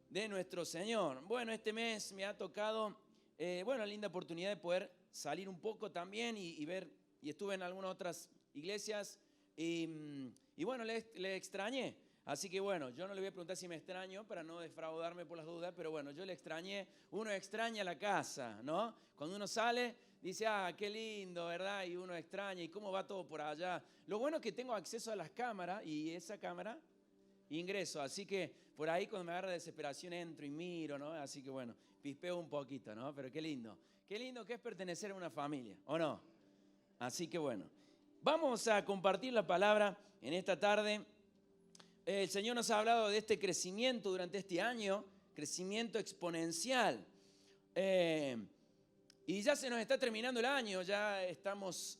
de nuestro Señor. Bueno, este mes me ha tocado, linda oportunidad de poder salir un poco también y ver, y estuve en algunas otras iglesias y bueno, le extrañé. Así que bueno, yo no le voy a preguntar si me extraño para no defraudarme por las dudas, pero bueno, yo le extrañé. Uno extraña la casa, ¿no? Cuando uno sale, dice, qué lindo, ¿verdad? Y uno extraña, ¿y cómo va todo por allá? Lo bueno es que tengo acceso a las cámaras y esa cámara ingreso, así que por ahí cuando me agarra desesperación entro y miro, ¿no? Así que bueno, pispeo un poquito, ¿no? Pero qué lindo que es pertenecer a una familia, ¿o no? Así que bueno, vamos a compartir la palabra en esta tarde. El Señor nos ha hablado de este crecimiento durante este año, crecimiento exponencial. Y ya se nos está terminando el año, ya estamos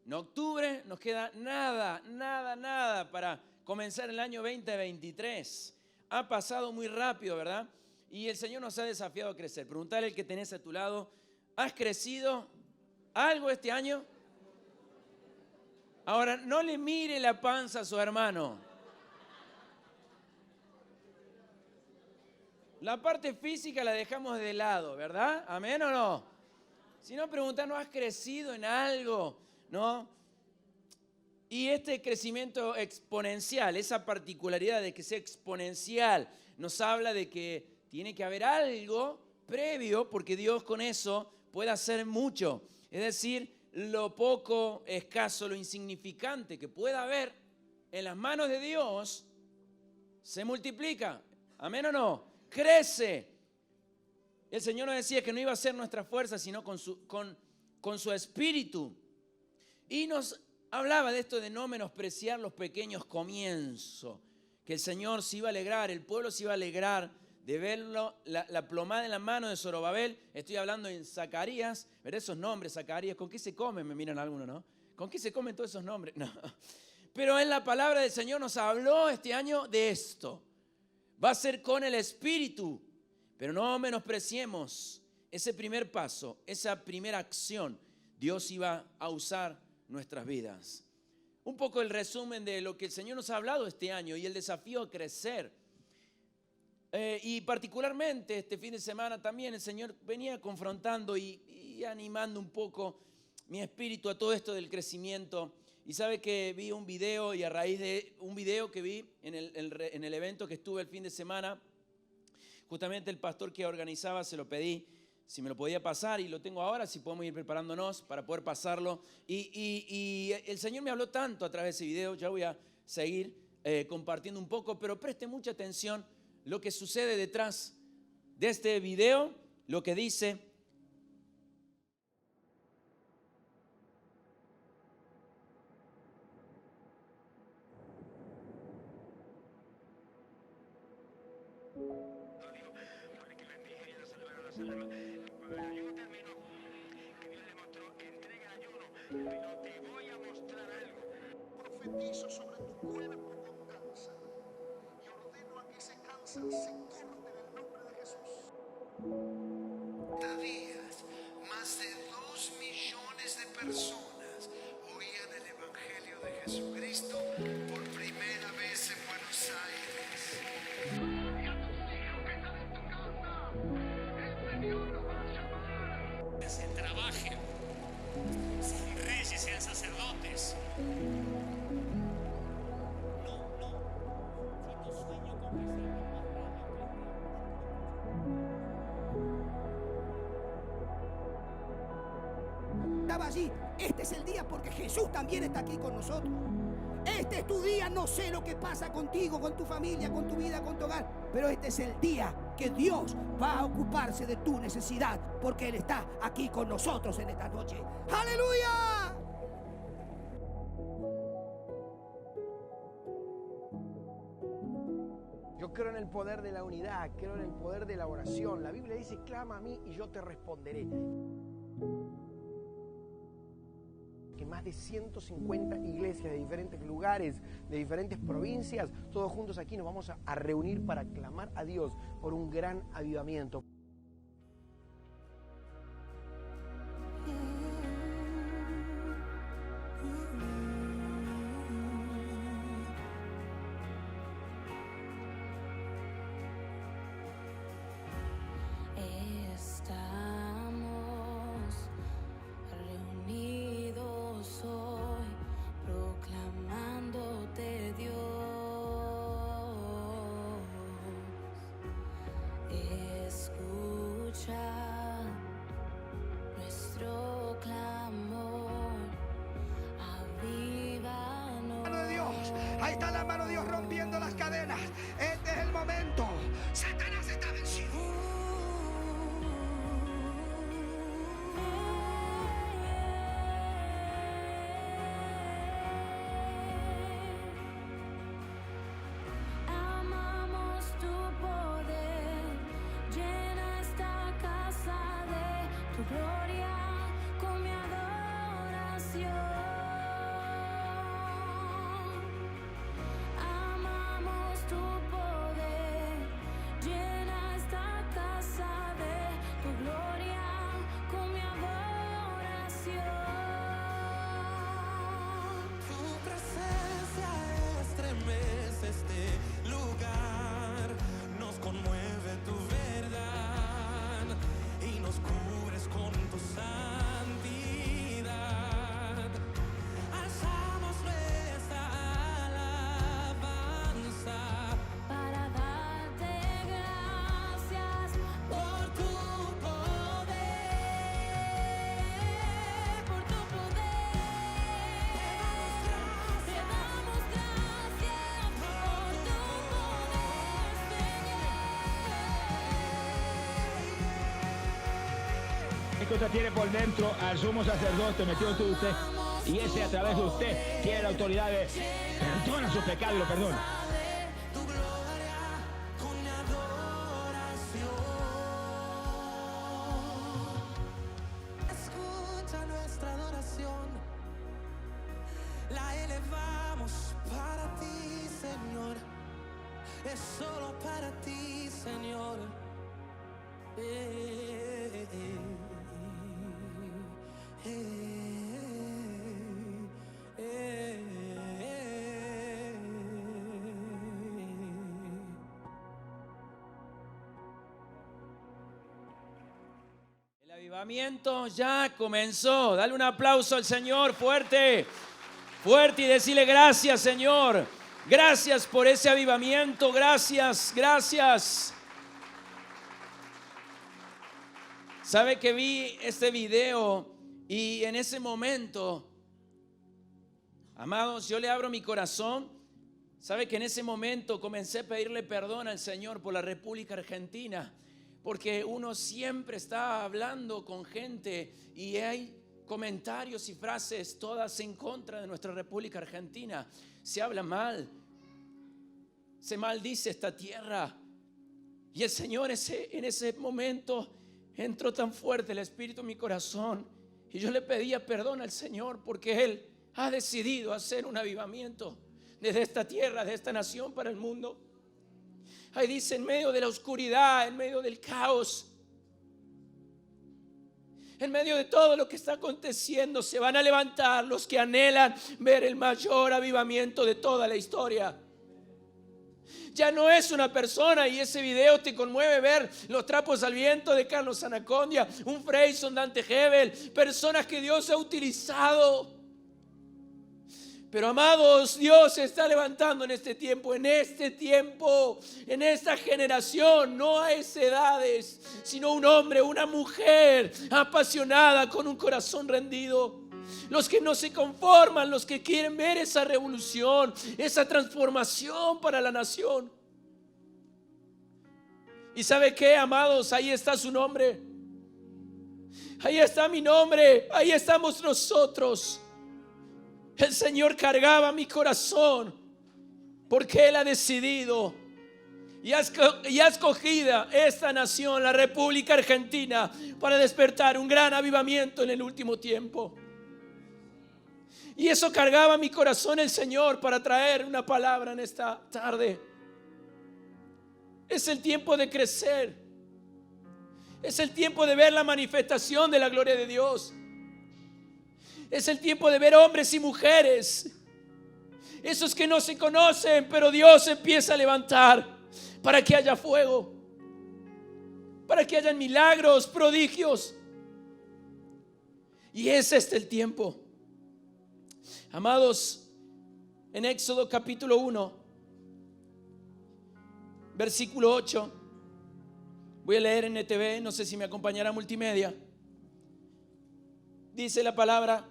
en octubre, nos queda nada para comenzar el año 2023. Ha pasado muy rápido, ¿verdad? Y el Señor nos ha desafiado a crecer. Preguntale al que tenés a tu lado, ¿has crecido algo este año? Ahora, no le mire la panza a su hermano. La parte física la dejamos de lado, ¿verdad? ¿Amén o no? Si no, pregunta, ¿no has crecido en algo? ¿No? Y este crecimiento exponencial, esa particularidad de que sea exponencial, nos habla de que tiene que haber algo previo, porque Dios con eso puede hacer mucho. Es decir, lo poco, escaso, lo insignificante que pueda haber en las manos de Dios, se multiplica. ¿Amén o no? Crece. El Señor nos decía que no iba a ser nuestra fuerza, sino con su espíritu. Y nos hablaba de esto de no menospreciar los pequeños comienzos, que el Señor se iba a alegrar, el pueblo se iba a alegrar de verlo, la plomada en la mano de Zorobabel. Estoy hablando en Zacarías, ver esos nombres, Zacarías, ¿con qué se comen? Me miran algunos, ¿no? ¿Con qué se comen todos esos nombres? No. Pero en la palabra del Señor nos habló este año de esto. Va a ser con el Espíritu, pero no menospreciemos ese primer paso, esa primera acción. Dios iba a usar nuestras vidas. Un poco el resumen de lo que el Señor nos ha hablado este año y el desafío a crecer. Y particularmente este fin de semana también el Señor venía confrontando y animando un poco mi espíritu a todo esto del crecimiento. Y sabe que vi un video y a raíz de un video que vi en el evento que estuve el fin de semana, justamente el pastor que organizaba se lo pedí si me lo podía pasar y lo tengo ahora, si podemos ir preparándonos para poder pasarlo. Y el Señor me habló tanto a través de ese video, ya voy a seguir compartiendo un poco, pero preste mucha atención lo que sucede detrás de este video, lo que dice. Cuando el ayuno terminó, que Dios le mostró, entrega ayuno, pero te voy a mostrar algo. Profetizo sobre tu cuerpo con cáncer y ordeno a que ese cáncer se corte en el nombre de Jesús. Días, más de 2 millones de personas oían el Evangelio de Jesucristo por primera vez en Buenos Aires. Se trabaje, sean reyes, sean sacerdotes. No sueño con que sean más grandes. Estaba allí. Este es el día porque Jesús también está aquí con nosotros. Este es tu día. No sé lo que pasa contigo, con tu familia, con tu vida, con tu hogar, pero este es el día que Dios va a ocuparse de tu necesidad, porque Él está aquí con nosotros en esta noche. ¡Aleluya! Yo creo en el poder de la unidad, creo en el poder de la oración. La Biblia dice, clama a mí y yo te responderé. Que más de 150 iglesias de diferentes lugares, de diferentes provincias, todos juntos aquí nos vamos a reunir para clamar a Dios por un gran avivamiento. que usted tiene por dentro al sumo sacerdote metido en usted, y ese a través de usted tiene la autoridad de perdona sus pecados y lo perdona. Escucha nuestra adoración, la elevamos para ti, Señor. Es solo para ti, Señor. El avivamiento ya comenzó. Dale un aplauso al Señor fuerte, fuerte, y decirle gracias, Señor. Gracias por ese avivamiento. Gracias, gracias. Sabe que vi este video y en ese momento, amados, yo le abro mi corazón. Sabe que en ese momento comencé a pedirle perdón al Señor por la República Argentina, porque uno siempre está hablando con gente y hay comentarios y frases todas en contra de nuestra República Argentina. Se habla mal, se maldice esta tierra. Y el Señor en ese momento entró tan fuerte el Espíritu en mi corazón, y yo le pedía perdón al Señor porque Él ha decidido hacer un avivamiento desde esta tierra, de esta nación para el mundo. Ahí dice, en medio de la oscuridad, en medio del caos, en medio de todo lo que está aconteciendo, se van a levantar los que anhelan ver el mayor avivamiento de toda la historia. Ya no es una persona, y ese video te conmueve ver los trapos al viento de Carlos Anacondia, un Freyson, Dante Hebel, personas que Dios ha utilizado. Pero amados, Dios se está levantando en este tiempo, en esta generación. No a esas edades, sino un hombre, una mujer apasionada con un corazón rendido. Los que no se conforman, los que quieren ver esa revolución, esa transformación para la nación. ¿Y sabe qué, amados? Ahí está su nombre. Ahí está mi nombre. Ahí estamos nosotros. El Señor cargaba mi corazón porque Él ha decidido y ha escogido esta nación, la República Argentina, para despertar un gran avivamiento en el último tiempo. Y eso cargaba mi corazón el Señor para traer una palabra en esta tarde. Es el tiempo de crecer. Es el tiempo de ver la manifestación de la gloria de Dios. Es el tiempo de ver hombres y mujeres, esos que no se conocen, pero Dios empieza a levantar para que haya fuego, para que haya milagros, prodigios. Y es este el tiempo. Amados, en Éxodo capítulo 1, versículo 8, voy a leer en ETV, no sé si me acompañará multimedia. Dice la palabra: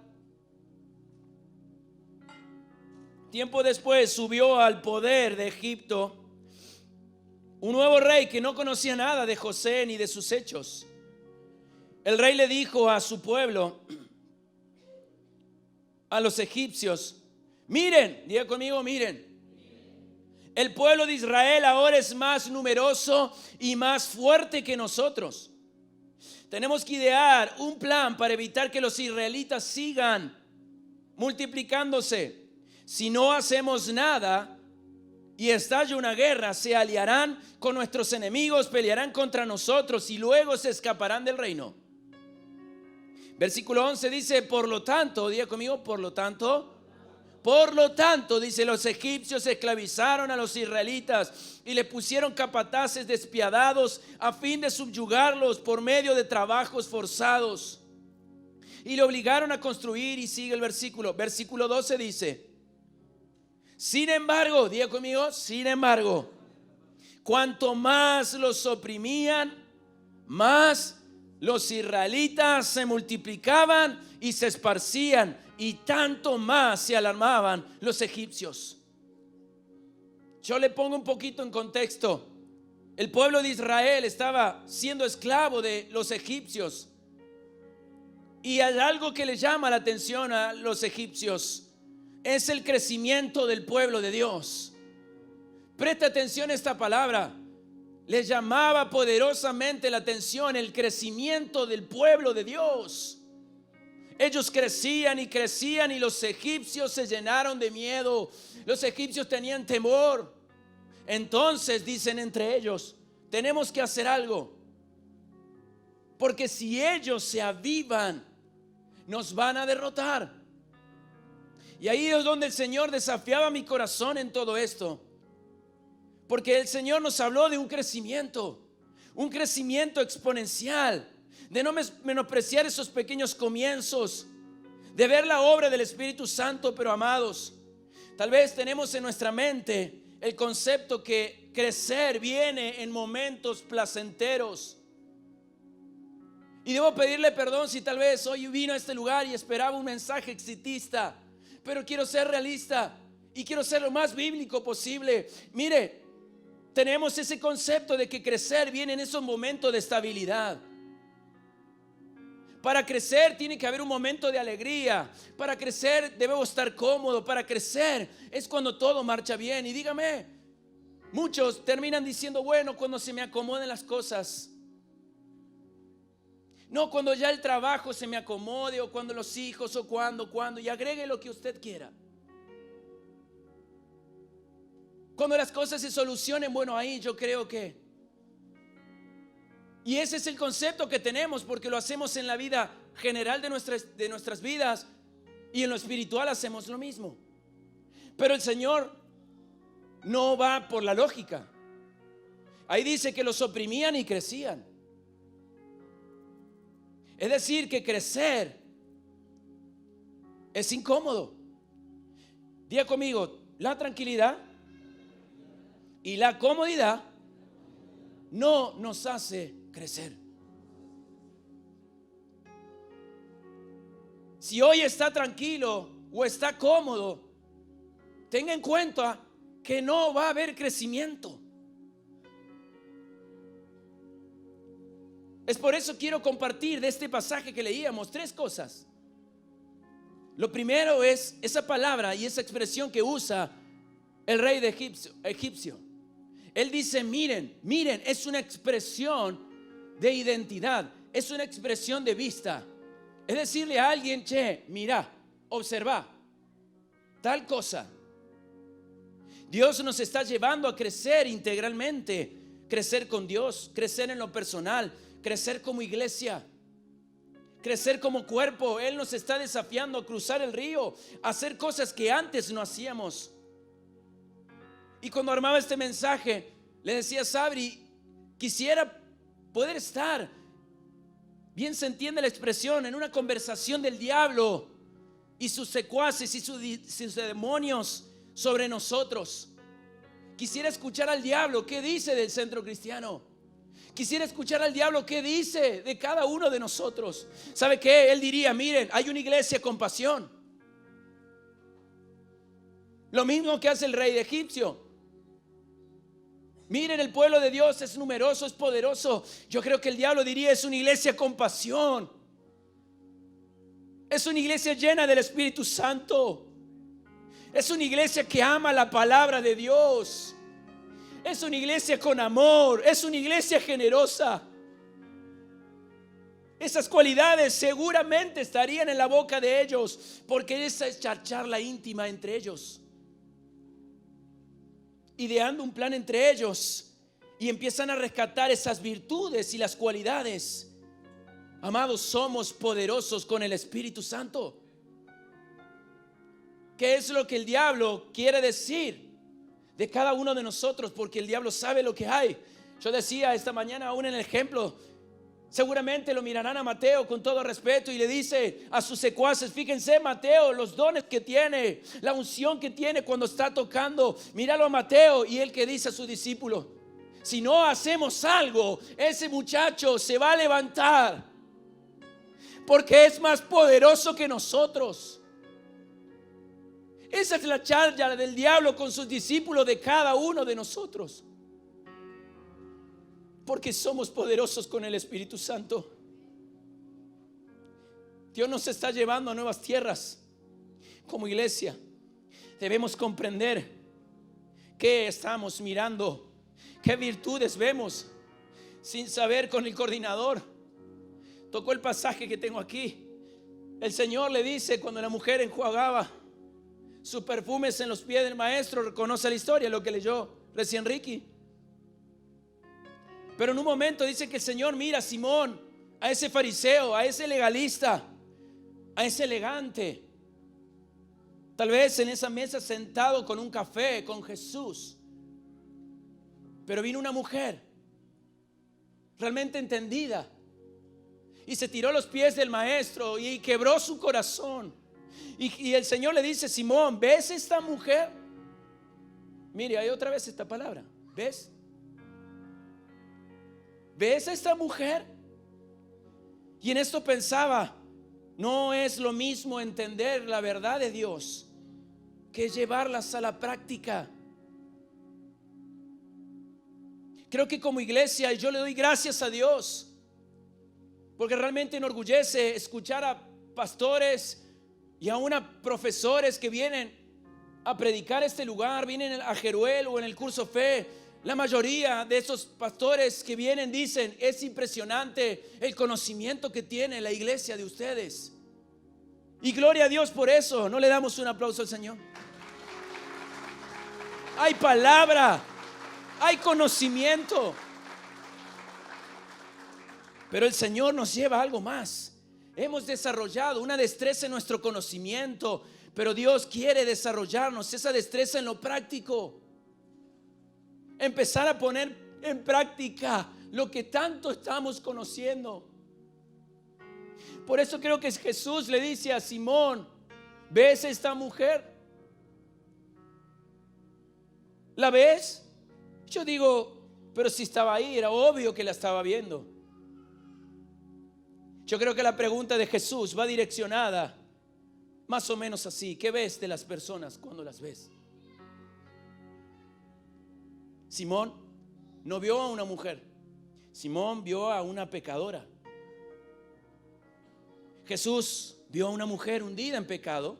tiempo después subió al poder de Egipto un nuevo rey que no conocía nada de José ni de sus hechos. El rey le dijo a su pueblo, a los egipcios: miren, diga conmigo, miren, el pueblo de Israel ahora es más numeroso y más fuerte que nosotros. Tenemos que idear un plan para evitar que los israelitas sigan multiplicándose. Si no hacemos nada y estalla una guerra, se aliarán con nuestros enemigos, pelearán contra nosotros y luego se escaparán del reino. Versículo 11 dice: por lo tanto, diga conmigo, por lo tanto, dice, los egipcios esclavizaron a los israelitas y le pusieron capataces despiadados a fin de subyugarlos por medio de trabajos forzados. Y le obligaron a construir, y sigue el versículo 12 dice: sin embargo, diga conmigo, sin embargo, cuanto más los oprimían, más los israelitas se multiplicaban y se esparcían, y tanto más se alarmaban los egipcios. Yo le pongo un poquito en contexto. El pueblo de Israel estaba siendo esclavo de los egipcios. Y hay algo que le llama la atención a los egipcios, es el crecimiento del pueblo de Dios. Presta atención a esta palabra. Les llamaba poderosamente la atención el crecimiento del pueblo de Dios. Ellos crecían y los egipcios se llenaron de miedo. Los egipcios tenían temor. Entonces dicen entre ellos, tenemos que hacer algo, porque si ellos se avivan, nos van a derrotar. Y ahí es donde el Señor desafiaba mi corazón en todo esto, porque el Señor nos habló de un crecimiento exponencial, de no menospreciar esos pequeños comienzos, de ver la obra del Espíritu Santo. Pero amados, tal vez tenemos en nuestra mente el concepto que crecer viene en momentos placenteros. Y debo pedirle perdón si tal vez hoy vino a este lugar y esperaba un mensaje exitista, pero quiero ser realista y quiero ser lo más bíblico posible. Mire, tenemos ese concepto de que crecer viene en esos momentos de estabilidad. Para crecer tiene que haber un momento de alegría. Para crecer debemos estar cómodos. Para crecer es cuando todo marcha bien. Y dígame, muchos terminan diciendo, bueno, cuando se me acomoden las cosas. No, cuando ya el trabajo se me acomode, o cuando los hijos, o cuando, y agregue lo que usted quiera. Cuando las cosas se solucionen, bueno, ahí yo creo que. Y ese es el concepto que tenemos, porque lo hacemos en la vida general de nuestras vidas, y en lo espiritual hacemos lo mismo. Pero el Señor no va por la lógica. Ahí dice que los oprimían y crecían. Es decir, que crecer es incómodo. Diga conmigo, la tranquilidad y la comodidad no nos hace crecer. Si hoy está tranquilo o está cómodo, tenga en cuenta que no va a haber crecimiento. Es por eso quiero compartir de este pasaje que leíamos 3 cosas. Lo primero es esa palabra y esa expresión que usa el rey de egipcio. Él dice, miren, es una expresión de identidad, es una expresión de vista. Es decirle a alguien, che, mira, observa, tal cosa. Dios nos está llevando a crecer integralmente, crecer con Dios, crecer en lo personal, crecer como iglesia, crecer como cuerpo. Él nos está desafiando a cruzar el río, a hacer cosas que antes no hacíamos. Y cuando armaba este mensaje, le decía a Sabri, quisiera poder estar, bien se entiende la expresión, en una conversación del diablo y sus secuaces y sus demonios sobre nosotros. Quisiera escuchar al diablo qué dice del centro cristiano. Quisiera escuchar al diablo qué dice de cada uno de nosotros. ¿Sabe qué? Él diría, miren, hay una iglesia con pasión. Lo mismo que hace el rey de egipcio. Miren, el pueblo de Dios es numeroso, es poderoso. Yo creo que el diablo diría, es una iglesia con pasión. Es una iglesia llena del Espíritu Santo. Es una iglesia que ama la palabra de Dios. Es una iglesia con amor. Es una iglesia generosa. Esas cualidades seguramente estarían en la boca de ellos, porque esa es charla íntima entre ellos, ideando un plan entre ellos, y empiezan a rescatar esas virtudes y las cualidades. Amados, somos poderosos con el Espíritu Santo. ¿Qué es lo que el diablo quiere decir de cada uno de nosotros? Porque el diablo sabe lo que hay. Yo decía esta mañana aún en el ejemplo, seguramente lo mirarán a Mateo con todo respeto y le dice a sus secuaces, fíjense Mateo, los dones que tiene, la unción que tiene cuando está tocando, míralo a Mateo. Y él que dice a su discípulo, si no hacemos algo, ese muchacho se va a levantar, porque es más poderoso que nosotros. Esa es la charla del diablo con sus discípulos de cada uno de nosotros, porque somos poderosos con el Espíritu Santo. Dios nos está llevando a nuevas tierras. Como iglesia debemos comprender qué estamos mirando, qué virtudes vemos, sin saber con el coordinador. Tocó el pasaje que tengo aquí. El Señor le dice, cuando la mujer enjuagaba sus perfumes en los pies del maestro, reconoce la historia, lo que leyó recién Ricky. Pero en un momento dice que el Señor mira a Simón, a ese fariseo, a ese legalista, a ese elegante, tal vez en esa mesa sentado con un café con Jesús. Pero vino una mujer realmente entendida y se tiró a los pies del maestro y quebró su corazón. Y el Señor le dice, Simón, ¿ves esta mujer? Mire, hay otra vez esta palabra. ¿Ves? ¿Ves a esta mujer? Y en esto pensaba, no es lo mismo entender la verdad de Dios que llevarlas a la práctica. Creo que como iglesia yo le doy gracias a Dios, porque realmente enorgullece escuchar a pastores y aún a profesores que vienen a predicar este lugar, vienen a Jeruel o en el curso Fe. La mayoría de esos pastores que vienen dicen, es impresionante el conocimiento que tiene la iglesia de ustedes. Y gloria a Dios por eso. ¿No le damos un aplauso al Señor? Hay palabra, hay conocimiento. Pero el Señor nos lleva a algo más. Hemos desarrollado una destreza en nuestro conocimiento, pero Dios quiere desarrollarnos esa destreza en lo práctico. Empezar a poner en práctica lo que tanto estamos conociendo. Por eso creo que Jesús le dice a Simón, ¿ves esta mujer? ¿La ves? Yo digo, pero si estaba ahí, era obvio que la estaba viendo. Yo creo que la pregunta de Jesús va direccionada más o menos así. ¿Qué ves de las personas cuando las ves? Simón no vio a una mujer. Simón vio a una pecadora. Jesús vio a una mujer hundida en pecado,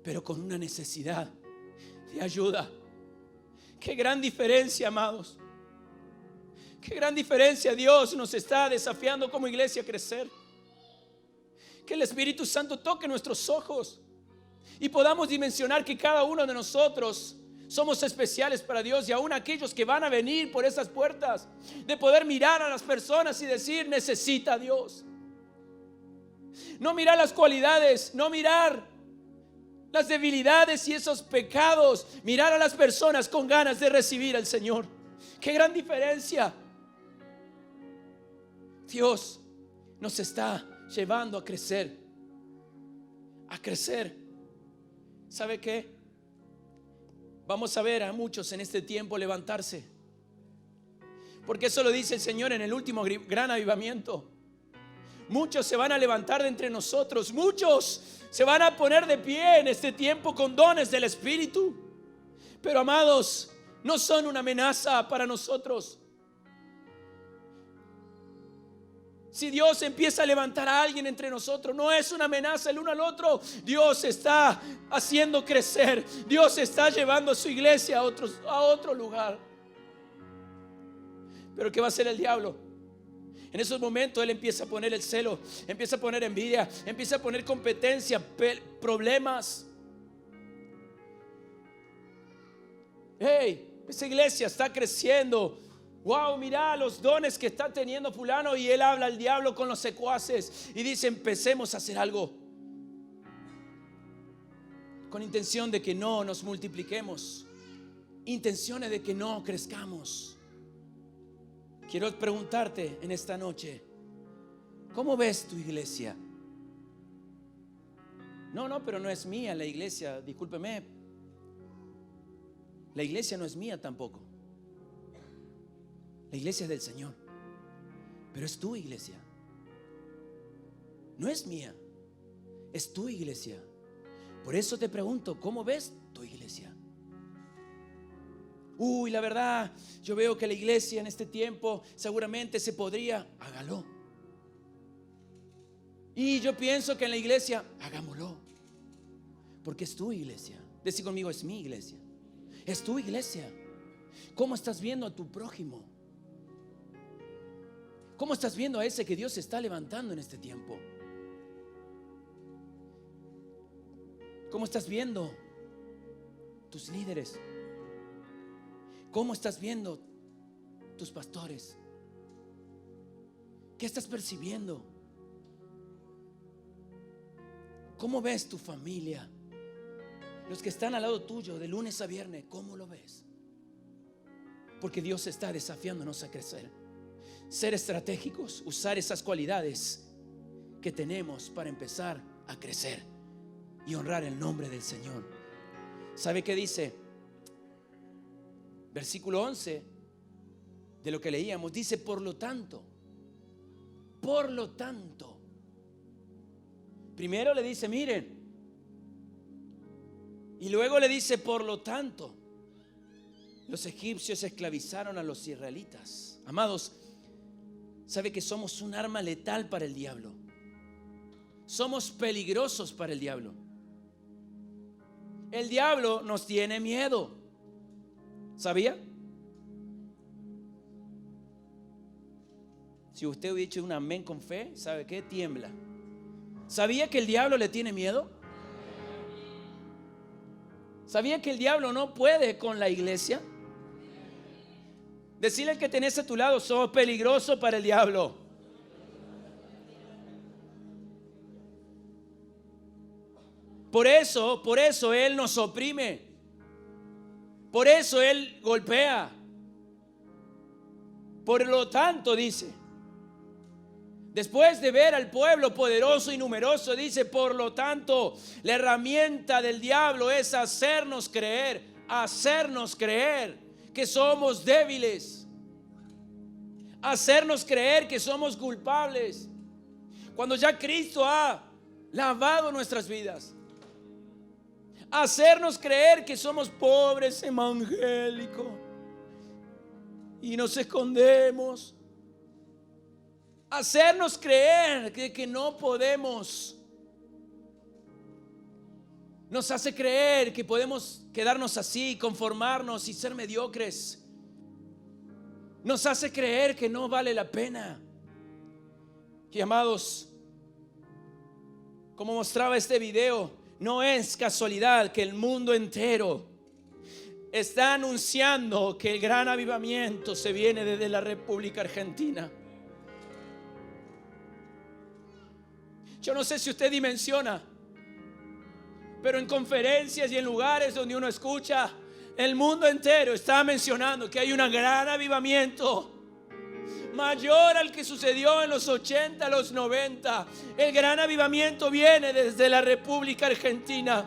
pero con una necesidad de ayuda. Qué gran diferencia, amados. Qué gran diferencia. Dios nos está desafiando como iglesia a crecer. Que el Espíritu Santo toque nuestros ojos y podamos dimensionar que cada uno de nosotros somos especiales para Dios, y aún aquellos que van a venir por esas puertas, de poder mirar a las personas y decir, necesita a Dios. No mirar las cualidades, no mirar las debilidades y esos pecados, mirar a las personas con ganas de recibir al Señor. Qué gran diferencia. Dios nos está llevando a crecer. A crecer. ¿Sabe qué? Vamos a ver a muchos en este tiempo levantarse, porque eso lo dice el Señor en el último gran avivamiento. Muchos se van a levantar de entre nosotros. Muchos se van a poner de pie en este tiempo con dones del Espíritu. Pero amados, no son una amenaza para nosotros. Si Dios empieza a levantar a alguien entre nosotros, no es una amenaza el uno al otro. Dios está haciendo crecer. Dios está llevando a su iglesia a otro lugar. Pero ¿qué va a hacer el diablo? En esos momentos él empieza a poner el celo, empieza a poner envidia, empieza a poner competencia, problemas. Hey, esa iglesia está creciendo. Wow, mira los dones que está teniendo fulano. Y él habla al diablo con los secuaces y dice, empecemos a hacer algo con intención de que no nos multipliquemos, intenciones de que no crezcamos. Quiero preguntarte en esta noche, ¿cómo ves tu iglesia? No, pero no es mía la iglesia, discúlpeme. La iglesia no es mía tampoco. La iglesia es del Señor, pero es tu iglesia. No es mía, es tu iglesia. Por eso te pregunto, ¿cómo ves tu iglesia? La verdad, yo veo que la iglesia en este tiempo seguramente se podría, hágalo. Y yo pienso que en la iglesia, hagámoslo. Porque es tu iglesia. Decí conmigo, es mi iglesia. Es tu iglesia. ¿Cómo estás viendo a tu prójimo? ¿Cómo estás viendo a ese que Dios está levantando en este tiempo? ¿Cómo estás viendo tus líderes? ¿Cómo estás viendo tus pastores? ¿Qué estás percibiendo? ¿Cómo ves tu familia? Los que están al lado tuyo de lunes a viernes, ¿cómo lo ves? Porque Dios está desafiándonos a crecer, ser estratégicos, usar esas cualidades que tenemos para empezar a crecer y honrar el nombre del Señor. ¿Sabe qué dice? Versículo 11 de lo que leíamos, dice: por lo tanto. Primero le dice, miren, y luego le dice, por lo tanto, los egipcios esclavizaron a los israelitas. Amados, ¿sabe que somos un arma letal para el diablo? Somos peligrosos para el diablo. El diablo nos tiene miedo. ¿Sabía? Si usted hubiera dicho un amén con fe, ¿sabe qué? Tiembla. ¿Sabía que el diablo le tiene miedo? ¿Sabía que el diablo no puede con la iglesia? Decirle al que tenés a tu lado, sos peligroso para el diablo. Por eso Él nos oprime. Por eso Él golpea. Por lo tanto, dice, después de ver al pueblo poderoso y numeroso, dice, por lo tanto, la herramienta del diablo es hacernos creer que somos débiles, hacernos creer que somos culpables, cuando ya Cristo ha lavado nuestras vidas, hacernos creer que somos pobres evangélicos y nos escondemos, hacernos creer que no podemos, nos hace creer que podemos quedarnos así, conformarnos y ser mediocres, nos hace creer que no vale la pena. Y amados, como mostraba este video, no es casualidad que el mundo entero está anunciando que el gran avivamiento se viene desde la República Argentina. Yo no sé si usted dimensiona, pero en conferencias y en lugares donde uno escucha, el mundo entero está mencionando que hay un gran avivamiento mayor al que sucedió en los 80, los 90. El gran avivamiento viene desde la República Argentina.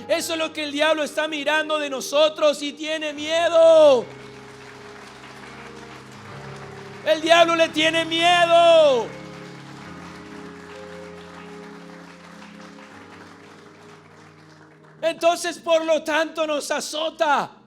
Eso es lo que el diablo está mirando de nosotros y tiene miedo. El diablo le tiene miedo. Entonces, por lo tanto, nos azota.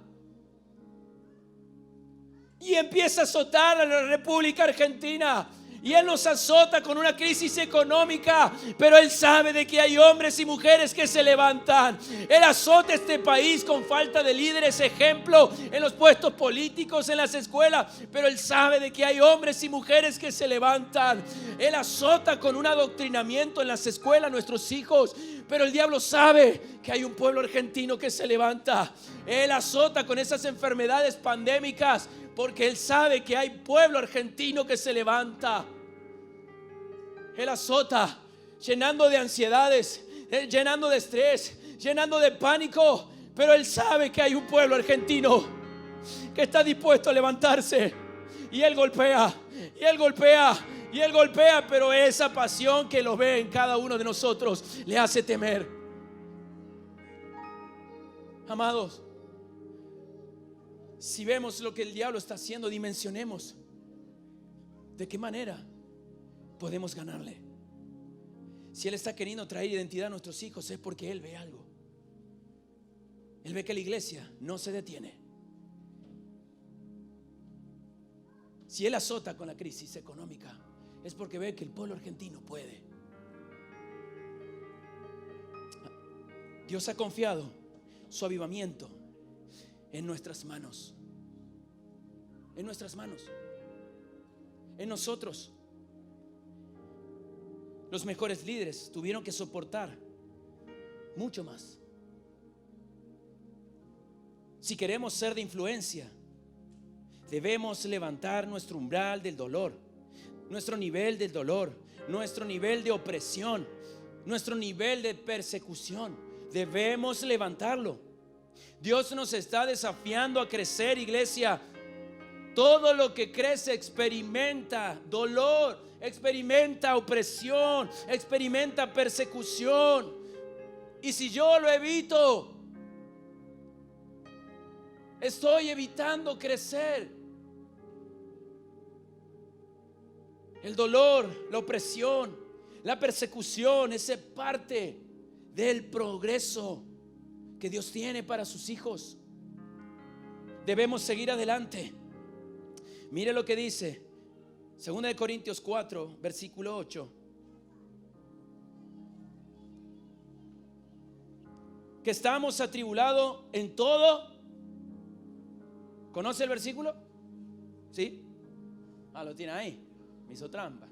Y empieza a azotar a la República Argentina. Y Él nos azota con una crisis económica, pero Él sabe de que hay hombres y mujeres que se levantan. Él azota este país con falta de líderes, ejemplo, en los puestos políticos, en las escuelas, pero Él sabe de que hay hombres y mujeres que se levantan. Él azota con un adoctrinamiento en las escuelas a nuestros hijos, pero el diablo sabe que hay un pueblo argentino que se levanta. Él azota con esas enfermedades pandémicas, porque Él sabe que hay pueblo argentino que se levanta. Él azota llenando de ansiedades, llenando de estrés, llenando de pánico, pero Él sabe que hay un pueblo argentino que está dispuesto a levantarse. Y Él golpea, y Él golpea, y Él golpea, pero esa pasión que lo ve en cada uno de nosotros le hace temer. Amados, si vemos lo que el diablo está haciendo, dimensionemos de qué manera podemos ganarle. Si Él está queriendo traer identidad a nuestros hijos, es porque Él ve algo. Él ve que la iglesia no se detiene. Si Él azota con la crisis económica, es porque ve que el pueblo argentino puede. Dios ha confiado su avivamiento en nuestras manos. En nuestras manos. En nosotros. Los mejores líderes tuvieron que soportar mucho más. Si queremos ser de influencia, debemos levantar nuestro umbral del dolor, nuestro nivel del dolor, nuestro nivel de opresión, nuestro nivel de persecución. Debemos levantarlo. Dios nos está desafiando a crecer, iglesia. Todo lo que crece experimenta dolor, experimenta opresión, experimenta persecución. Y si yo lo evito, estoy evitando crecer. El dolor, la opresión, la persecución es parte del progreso que Dios tiene para sus hijos. Debemos seguir adelante. Mire lo que dice 2 Corintios 4, versículo 8. Que estamos atribulados en todo. ¿Conoce el versículo? ¿Sí? Lo tiene ahí. Me hizo trampa.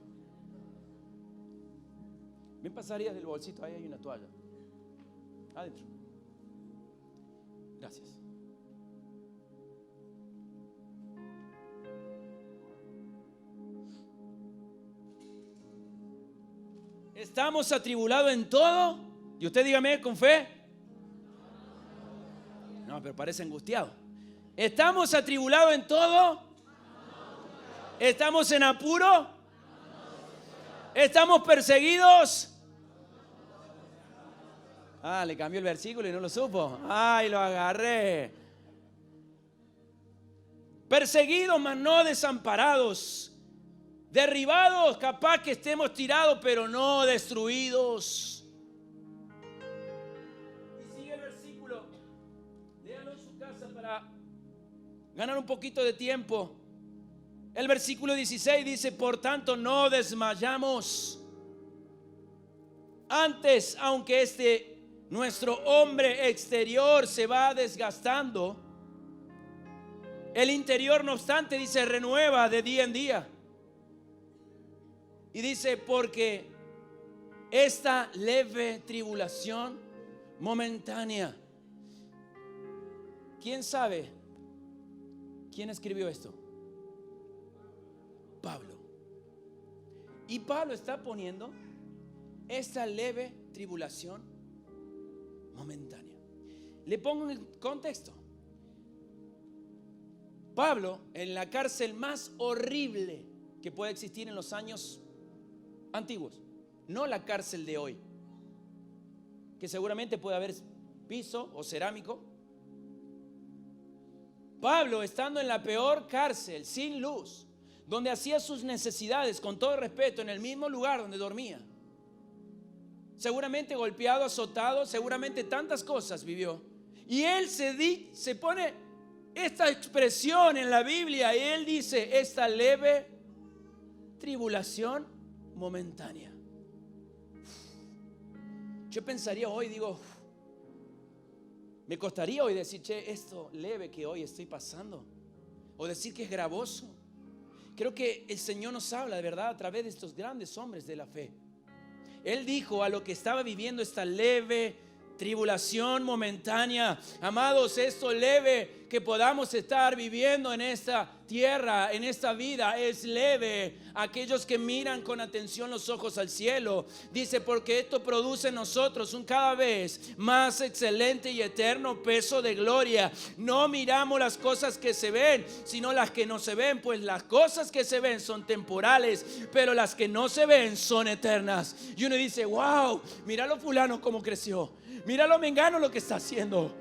Me pasarías del bolsito, ahí hay una toalla. Adentro. Gracias. Estamos atribulados en todo. Y usted dígame con fe. No, pero parece angustiado. Estamos atribulados en todo. Estamos en apuro. Estamos perseguidos. Le cambió el versículo y no lo supo. Lo agarré. Perseguidos, mas no desamparados. Derribados, capaz que estemos tirados, pero no destruidos. Y sigue el versículo. Léalo en su casa para ganar un poquito de tiempo. El versículo 16 dice: por tanto no desmayamos. Antes, aunque nuestro hombre exterior se va desgastando, el interior, no obstante, dice, renueva de día en día. Y dice, porque esta leve tribulación momentánea. ¿Quién sabe quién escribió esto? Pablo. Y Pablo está poniendo esta leve tribulación momentánea. Le pongo en contexto. Pablo, en la cárcel más horrible que puede existir en los años antiguos, no la cárcel de hoy, que seguramente puede haber piso o cerámico. Pablo, estando en la peor cárcel, sin luz, donde hacía sus necesidades, con todo respeto, en el mismo lugar donde dormía, seguramente golpeado, azotado, seguramente tantas cosas vivió. Y él se pone esta expresión en la Biblia, y él dice: esta leve tribulación momentánea. Yo pensaría hoy, digo, me costaría hoy decir, esto leve que hoy estoy pasando, o decir que es gravoso. Creo que el Señor nos habla de verdad a través de estos grandes hombres de la fe. Él dijo a lo que estaba viviendo esta leve tribulación momentánea: amados, esto leve que podamos estar viviendo en esta tierra, en esta vida, es leve. Aquellos que miran con atención los ojos al cielo, dice, porque esto produce en nosotros un cada vez más excelente y eterno peso de gloria. No miramos las cosas que se ven, sino las que no se ven, pues las cosas que se ven son temporales, pero las que no se ven son eternas. Y uno dice, wow, míralo fulano cómo creció, míralo mengano lo que está haciendo.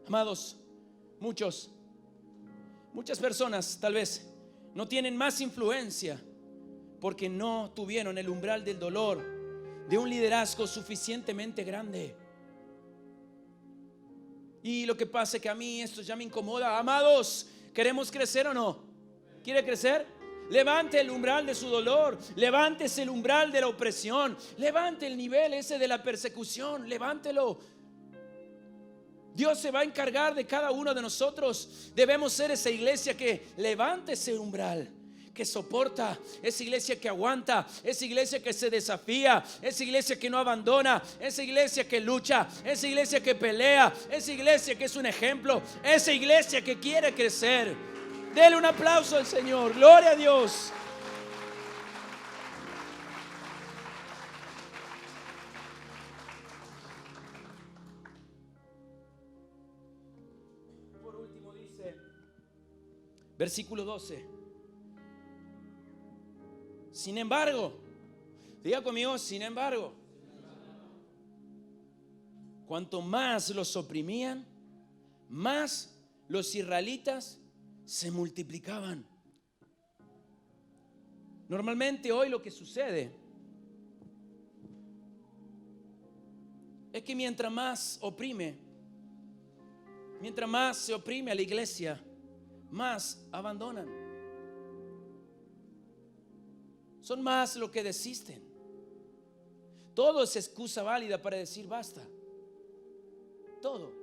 Amados, muchas personas tal vez no tienen más influencia porque no tuvieron el umbral del dolor de un liderazgo suficientemente grande. Y lo que pasa es que a mí esto ya me incomoda. Amados, ¿queremos crecer o no? ¿Quiere crecer? Levante el umbral de su dolor. Levante el umbral de la opresión. Levante el nivel ese de la persecución. Levántelo. Dios se va a encargar de cada uno de nosotros. Debemos ser esa iglesia que levante ese umbral, que soporta, esa iglesia que aguanta, esa iglesia que se desafía, esa iglesia que no abandona, esa iglesia que lucha, esa iglesia que pelea, esa iglesia que es un ejemplo, esa iglesia que quiere crecer. Dele un aplauso al Señor. Gloria a Dios. Por último dice, versículo 12. Sin embargo, diga conmigo, sin embargo, cuanto más los oprimían, más los israelitas se multiplicaban. Normalmente hoy lo que sucede es que mientras más se oprime a la iglesia, más abandonan. Son más los que desisten. Todo es excusa válida para decir basta. Todo.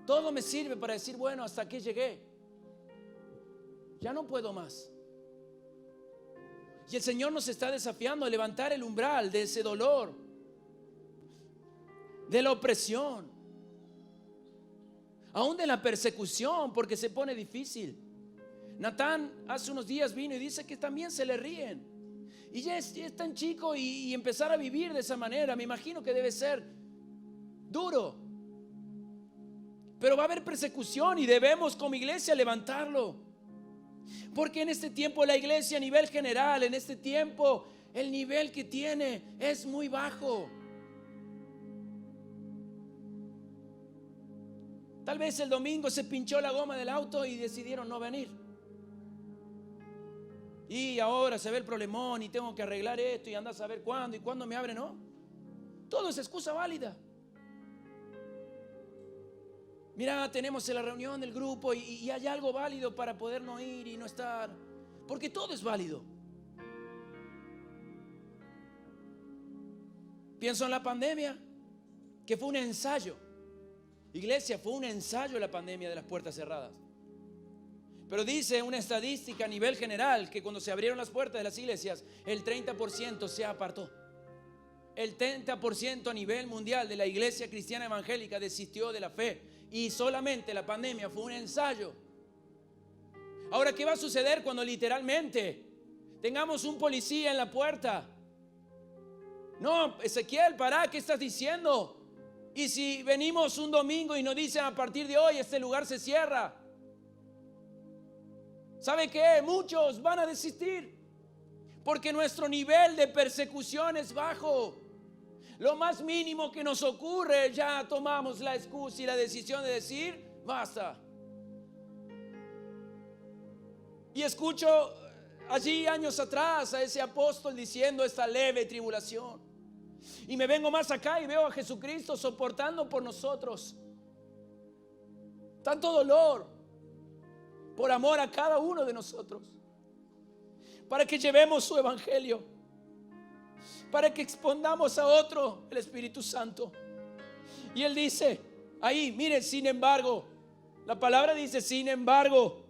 Todo me sirve para decir, bueno, hasta aquí llegué. Ya no puedo más. Y el Señor nos está desafiando a levantar el umbral de ese dolor, de la opresión, aún de la persecución, porque se pone difícil. Natán hace unos días vino y dice que también se le ríen. Y ya es tan chico y empezar a vivir de esa manera, me imagino que debe ser duro. Pero va a haber persecución y debemos como iglesia levantarlo. Porque en este tiempo la iglesia a nivel general, en este tiempo el nivel que tiene es muy bajo. Tal vez el domingo se pinchó la goma del auto y decidieron no venir. Y ahora se ve el problemón y tengo que arreglar esto y anda a saber cuándo y cuándo me abre, ¿no? Todo es excusa válida. Mira, tenemos la reunión del grupo y hay algo válido para poder no ir y no estar. Porque todo es válido. Pienso en la pandemia, que fue un ensayo. Iglesia, fue un ensayo la pandemia de las puertas cerradas. Pero dice una estadística a nivel general que cuando se abrieron las puertas de las iglesias, el 30% se apartó. El 30% a nivel mundial de la iglesia cristiana evangélica desistió de la fe. Y solamente la pandemia fue un ensayo. Ahora, ¿qué va a suceder cuando literalmente tengamos un policía en la puerta? No, Ezequiel, pará, ¿qué estás diciendo? Y si venimos un domingo y nos dicen a partir de hoy este lugar se cierra, ¿sabe qué? Muchos van a desistir porque nuestro nivel de persecución es bajo. Lo más mínimo que nos ocurre, ya tomamos la excusa y la decisión de decir, basta. Y escucho allí años atrás a ese apóstol diciendo esta leve tribulación. Y me vengo más acá y veo a Jesucristo soportando por nosotros tanto dolor, por amor a cada uno de nosotros, para que llevemos su evangelio, para que expondamos a otro el Espíritu Santo. Y Él dice ahí, mire, sin embargo, la palabra dice sin embargo,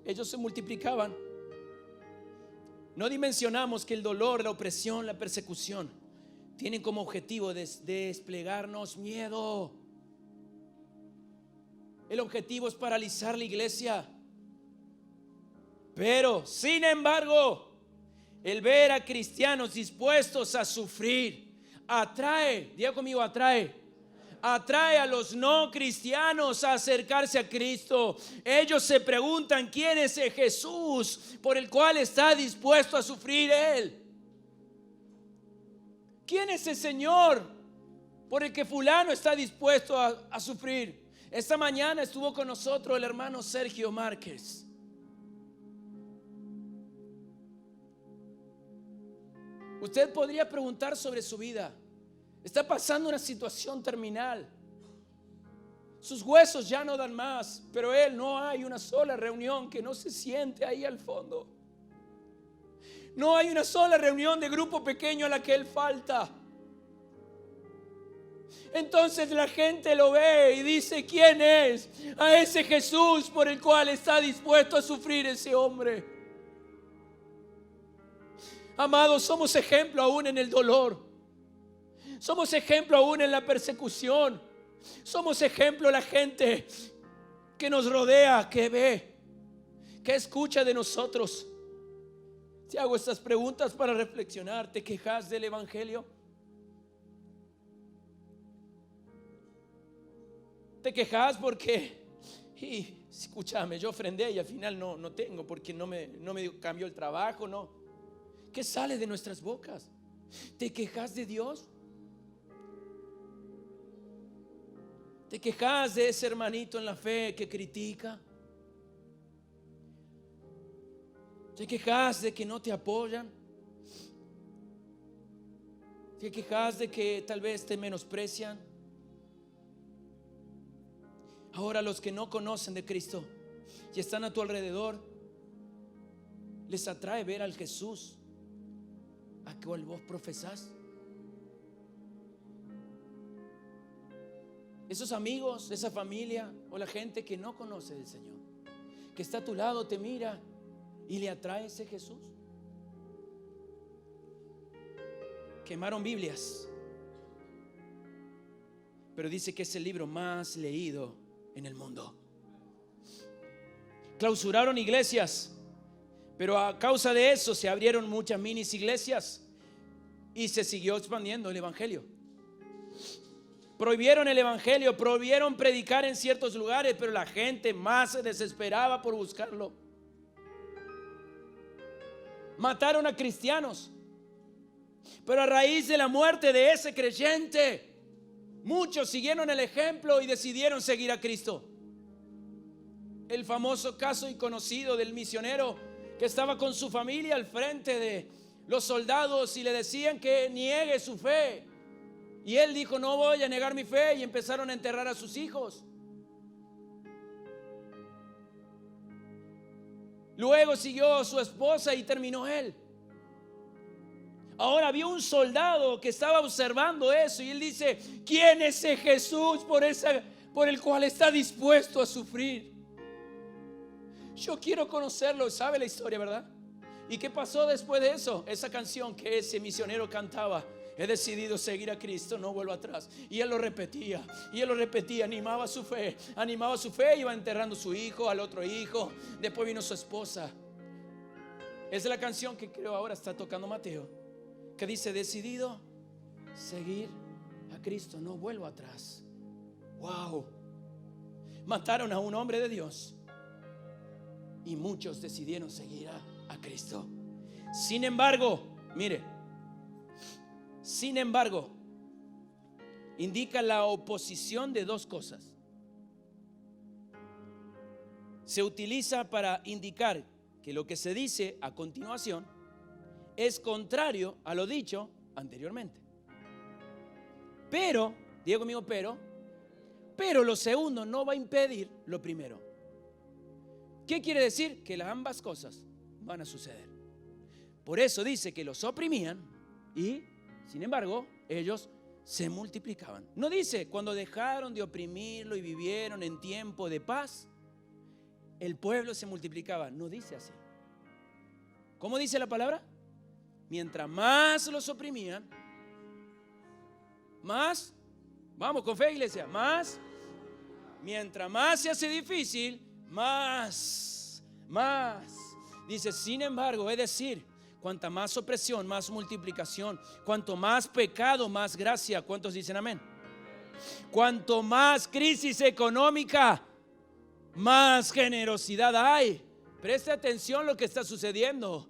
ellos se multiplicaban. No dimensionamos que el dolor, la opresión, la persecución tienen como objetivo desplegarnos miedo. El objetivo es paralizar la iglesia. Pero, sin embargo, el ver a cristianos dispuestos a sufrir atrae, diga conmigo, atrae a los no cristianos a acercarse a Cristo. Ellos se preguntan quién es el Jesús por el cual está dispuesto a sufrir Él. ¿Quién es el Señor por el que fulano está dispuesto a sufrir? Esta mañana estuvo con nosotros el hermano Sergio Márquez. Usted podría preguntar sobre su vida. Está pasando una situación terminal. Sus huesos ya no dan más, pero él, no hay una sola reunión que no se siente ahí al fondo. No hay una sola reunión de grupo pequeño a la que él falta. Entonces la gente lo ve y dice: ¿quién es a ese Jesús por el cual está dispuesto a sufrir ese hombre? Amados, somos ejemplo aún en el dolor. Somos ejemplo aún en la persecución. Somos ejemplo a la gente que nos rodea, que ve, que escucha de nosotros. Te hago estas preguntas para reflexionar. ¿Te quejas del evangelio? ¿Te quejas porque, escúchame, yo ofrendé y al final no tengo porque no me cambió el trabajo? No. ¿Qué sale de nuestras bocas? ¿Te quejas de Dios? ¿Te quejas de ese hermanito en la fe que critica? ¿Te quejas de que no te apoyan? ¿Te quejas de que tal vez te menosprecian? Ahora los que no conocen de Cristo y están a tu alrededor, les atrae ver al Jesús a cual vos profesás. Esos amigos, esa familia o la gente que no conoce del Señor, que está a tu lado, te mira y le atrae ese Jesús. Quemaron Biblias, pero dice que es el libro más leído en el mundo. Clausuraron iglesias, pero a causa de eso se abrieron muchas minis iglesias y se siguió expandiendo el evangelio. Prohibieron el evangelio, prohibieron predicar en ciertos lugares, pero la gente más se desesperaba por buscarlo. Mataron a cristianos, pero a raíz de la muerte de ese creyente, muchos siguieron el ejemplo y decidieron seguir a Cristo. El famoso caso y conocido del misionero que estaba con su familia al frente de los soldados y le decían que niegue su fe. Y él dijo: no voy a negar mi fe, y empezaron a enterrar a sus hijos. Luego siguió su esposa y terminó él. Ahora había un soldado que estaba observando eso y él dice: ¿quién es ese Jesús por el cual está dispuesto a sufrir? Yo quiero conocerlo. ¿Sabe la historia, verdad? ¿Y qué pasó después de eso? Esa canción que ese misionero cantaba: he decidido seguir a Cristo, no vuelvo atrás. Y él lo repetía, animaba su fe, iba enterrando a su hijo, al otro hijo. Después vino su esposa. Es la canción que creo ahora está tocando Mateo, que dice: decidido seguir a Cristo, no vuelvo atrás. Wow. Mataron a un hombre de Dios y muchos decidieron seguir a Cristo. Sin embargo, indica la oposición de dos cosas. Se utiliza para indicar que lo que se dice a continuación es contrario a lo dicho anteriormente. Pero, diga conmigo, pero lo segundo no va a impedir lo primero. ¿Qué quiere decir? Que las ambas cosas van a suceder. Por eso dice que los oprimían y, sin embargo, ellos se multiplicaban. No dice cuando dejaron de oprimirlo y vivieron en tiempo de paz, el pueblo se multiplicaba. No dice así. ¿Cómo dice la palabra? Mientras más los oprimían, más, vamos con fe, iglesia, más, mientras más se hace difícil, más. Dice: sin embargo, es decir, cuanta más opresión, más multiplicación. Cuanto más pecado, más gracia. ¿Cuántos dicen amén? Cuanto más crisis económica, más generosidad hay. Preste atención a lo que está sucediendo.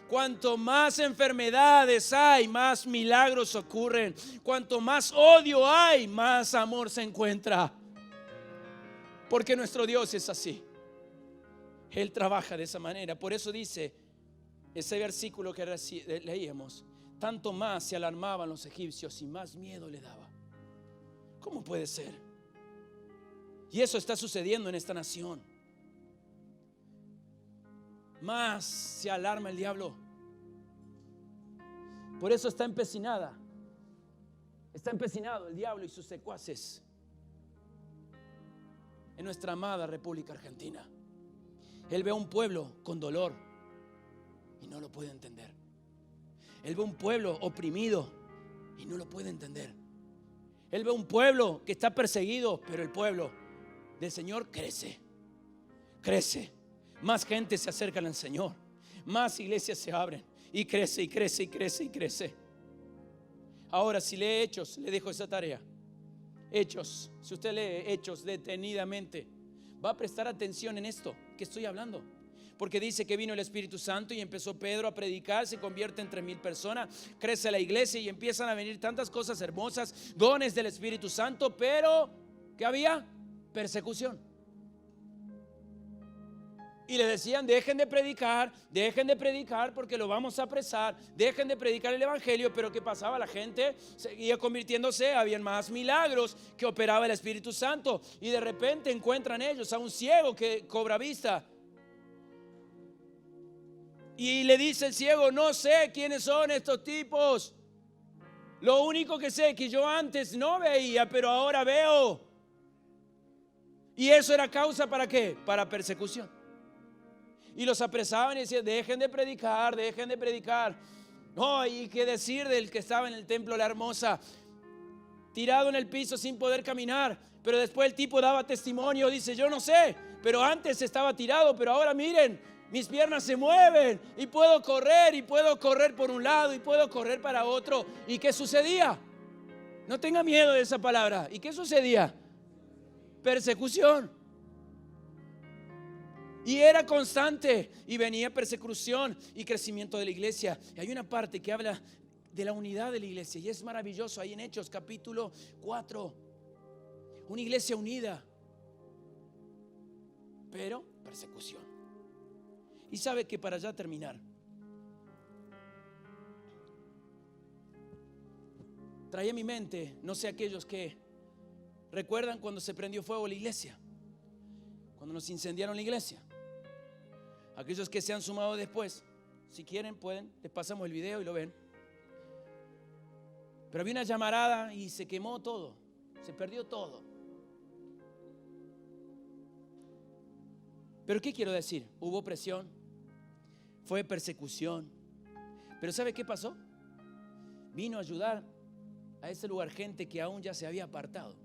Cuanto más enfermedades hay, más milagros ocurren. Cuanto más odio hay, más amor se encuentra. Porque nuestro Dios es así. Él trabaja de esa manera. Por eso dice ese versículo que leíamos: tanto más se alarmaban los egipcios y más miedo le daba. ¿Cómo puede ser? Y eso está sucediendo en esta nación. Más se alarma el diablo. Por eso está empecinado el diablo y sus secuaces en nuestra amada República Argentina. Él ve a un pueblo con dolor y no lo puede entender. Él ve a un pueblo oprimido y no lo puede entender. Él ve a un pueblo que está perseguido, pero el pueblo del Señor crece. Más gente se acerca al Señor, más iglesias se abren y crece. Ahora, si lee Hechos, le dejo esa tarea. Hechos, si usted lee Hechos detenidamente, va a prestar atención en esto que estoy hablando. Porque dice que vino el Espíritu Santo y empezó Pedro a predicar, se convierte en 3,000 personas, crece la iglesia y empiezan a venir tantas cosas hermosas, dones del Espíritu Santo, pero ¿qué había? Persecución. Y le decían, dejen de predicar porque lo vamos a apresar, dejen de predicar el evangelio. Pero ¿qué pasaba? La gente seguía convirtiéndose, habían más milagros que operaba el Espíritu Santo. Y de repente encuentran ellos a un ciego que cobra vista. Y le dice el ciego, no sé quiénes son estos tipos. Lo único que sé es que yo antes no veía, pero ahora veo. Y eso era causa ¿para qué? Para persecución. Y los apresaban y decían, dejen de predicar. No, y qué decir del que estaba en el templo La Hermosa, tirado en el piso sin poder caminar. Pero después el tipo daba testimonio, dice, yo no sé, pero antes estaba tirado, pero ahora miren, mis piernas se mueven y puedo correr por un lado y puedo correr para otro. ¿Y qué sucedía? No tenga miedo de esa palabra. ¿Y qué sucedía? Persecución. Y era constante y venía persecución y crecimiento de la iglesia. Y hay una parte que habla de la unidad de la iglesia y es maravilloso ahí en Hechos capítulo 4. Una iglesia unida, pero persecución. Y sabe que para ya terminar, traía a mi mente, no sé, aquellos que recuerdan cuando se prendió fuego la iglesia, cuando nos incendiaron la iglesia. Aquellos que se han sumado después, si quieren pueden, les pasamos el video y lo ven. Pero había una llamarada y se quemó todo, se perdió todo. Pero ¿qué quiero decir? Hubo presión, fue persecución. Pero ¿sabe qué pasó? Vino a ayudar a ese lugar gente que aún ya se había apartado.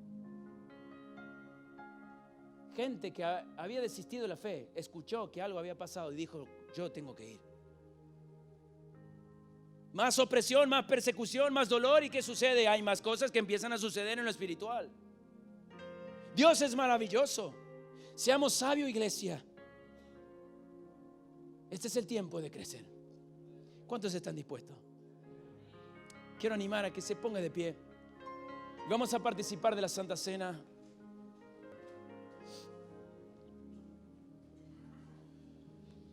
Gente que había desistido de la fe, escuchó que algo había pasado y dijo, yo tengo que ir. Más opresión, más persecución, más dolor. ¿Y qué sucede? Hay más cosas que empiezan a suceder en lo espiritual. Dios es maravilloso. Seamos sabios, iglesia. Este es el tiempo de crecer. ¿Cuántos están dispuestos? Quiero animar a que se ponga de pie. Vamos a participar de la Santa Cena.